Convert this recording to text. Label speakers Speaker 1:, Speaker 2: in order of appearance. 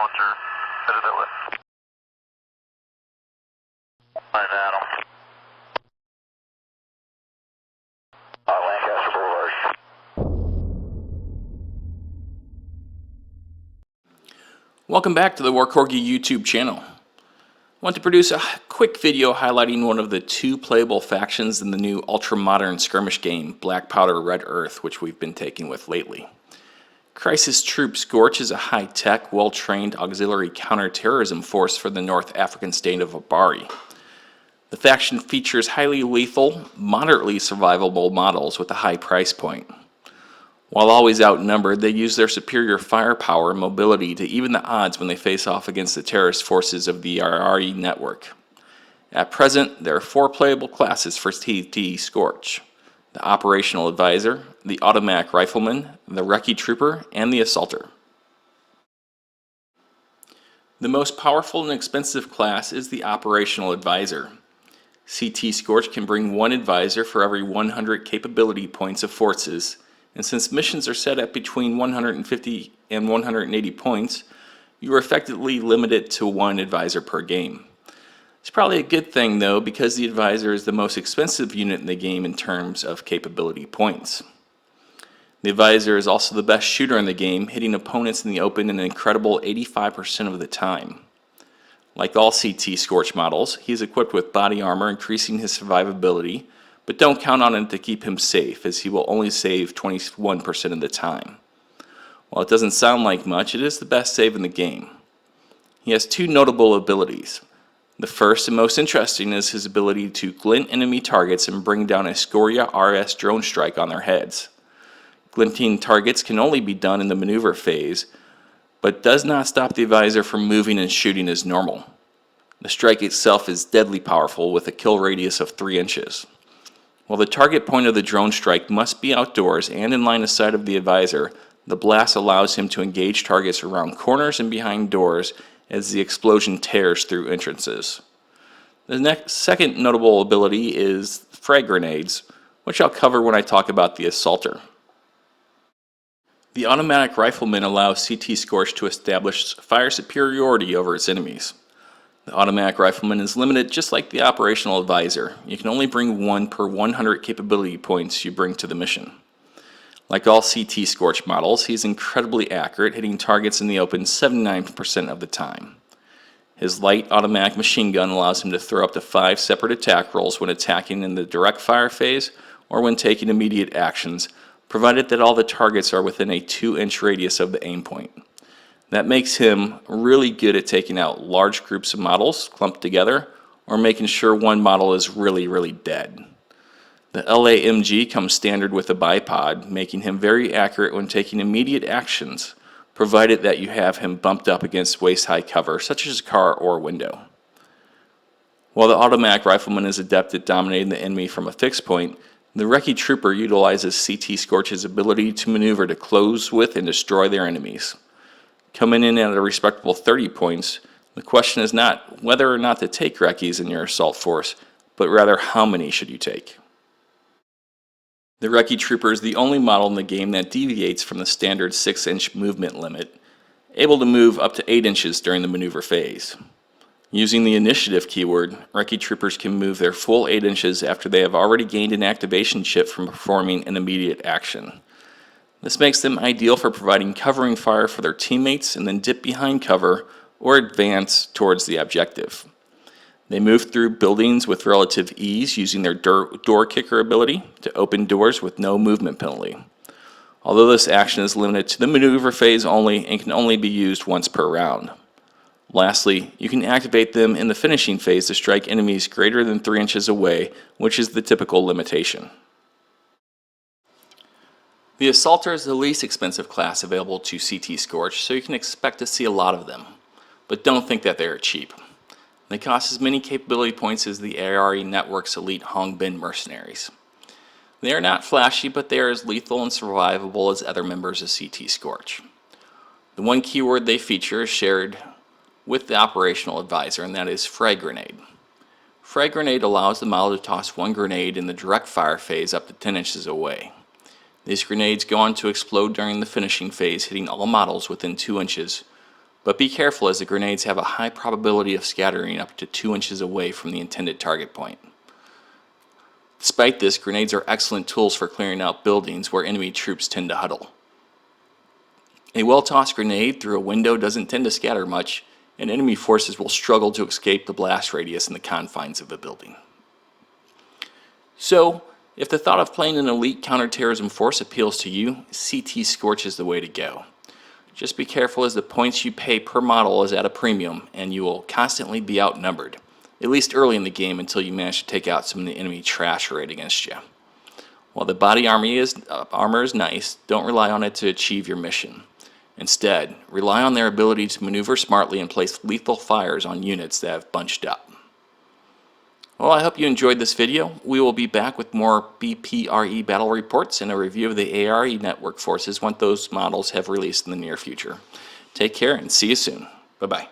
Speaker 1: launcher, Citadel. Find Adam. Lancaster Boulevard.
Speaker 2: Welcome back to the War Corgi YouTube channel. I want to produce a quick video highlighting one of the two playable factions in the new ultra-modern skirmish game, Black Powder Red Earth, which we've been taking with lately. Crisis Troop Scorch is a high-tech, well-trained auxiliary counter-terrorism force for the North African state of Bari. The faction features highly lethal, moderately survivable models with a high price point. While always outnumbered, they use their superior firepower and mobility to even the odds when they face off against the terrorist forces of the RRE network. At present, there are 4 playable classes for CT Scorch: the Operational Advisor, the Automatic Rifleman, the Recce Trooper, and the Assaulter. The most powerful and expensive class is the Operational Advisor. CT Scorch can bring 1 advisor for every 100 capability points of forces, and since missions are set at between 150 and 180 points, you are effectively limited to 1 advisor per game. It's probably a good thing though, because the advisor is the most expensive unit in the game in terms of capability points. The advisor is also the best shooter in the game, hitting opponents in the open an incredible 85% of the time. Like all CT Scorch models, he is equipped with body armor increasing his survivability, but don't count on it to keep him safe, as he will only save 21% of the time. While it doesn't sound like much, it is the best save in the game. He has 2 notable abilities. The first and most interesting is his ability to glint enemy targets and bring down a Scoria RS drone strike on their heads. Glinting targets can only be done in the maneuver phase, but does not stop the advisor from moving and shooting as normal. The strike itself is deadly powerful with a kill radius of 3 inches. While the target point of the drone strike must be outdoors and in line of sight of the advisor, the blast allows him to engage targets around corners and behind doors as the explosion tears through entrances. The second notable ability is frag grenades, which I'll cover when I talk about the Assaulter. The Automatic Rifleman allows CT Scorch to establish fire superiority over its enemies. The Automatic Rifleman is limited just like the Operational Advisor. You can only bring 1 per 100 capability points you bring to the mission. Like all CT Scorch models, he is incredibly accurate, hitting targets in the open 79% of the time. His light automatic machine gun allows him to throw up to 5 separate attack rolls when attacking in the direct fire phase or when taking immediate actions, provided that all the targets are within a 2-inch radius of the aim point. That makes him really good at taking out large groups of models clumped together or making sure one model is really dead. The LAMG comes standard with a bipod, making him very accurate when taking immediate actions, provided that you have him bumped up against waist-high cover, such as a car or window. While the Automatic Rifleman is adept at dominating the enemy from a fixed point, the Recce Trooper utilizes CT Scorch's ability to maneuver to close with and destroy their enemies. Coming in at a respectable 30 points, the question is not whether or not to take Recces in your assault force, but rather how many should you take. The Recce Trooper is the only model in the game that deviates from the standard 6-inch movement limit, able to move up to 8 inches during the maneuver phase. Using the initiative keyword, Recce Troopers can move their full 8 inches after they have already gained an activation chip from performing an immediate action. This makes them ideal for providing covering fire for their teammates and then dip behind cover or advance towards the objective. They move through buildings with relative ease using their door kicker ability to open doors with no movement penalty. Although this action is limited to the maneuver phase only and can only be used once per round. Lastly, you can activate them in the finishing phase to strike enemies greater than 3 inches away, which is the typical limitation. The Assaulter is the least expensive class available to CT Scorch, so you can expect to see a lot of them. But don't think that they are cheap. They cost as many capability points as the ARE Network's elite Hong Bin mercenaries. They are not flashy, but they are as lethal and survivable as other members of CT Scorch. The one keyword they feature is shared with the Operational Advisor, and that is frag grenade. Frag grenade allows the model to toss 1 grenade in the direct fire phase up to 10 inches away. These grenades go on to explode during the finishing phase, hitting all models within 2 inches, But be careful, as the grenades have a high probability of scattering up to 2 inches away from the intended target point. Despite this, grenades are excellent tools for clearing out buildings where enemy troops tend to huddle. A well-tossed grenade through a window doesn't tend to scatter much, and enemy forces will struggle to escape the blast radius in the confines of a building. So, if the thought of playing an elite counterterrorism force appeals to you, CT Scorch is the way to go. Just be careful, as the points you pay per model is at a premium, and you will constantly be outnumbered, at least early in the game, until you manage to take out some of the enemy trash arrayed against you. While the body armor is nice, don't rely on it to achieve your mission. Instead, rely on their ability to maneuver smartly and place lethal fires on units that have bunched up. Well, I hope you enjoyed this video. We will be back with more BPRE battle reports and a review of the ARE network forces once those models have released in the near future. Take care and see you soon. Bye-bye.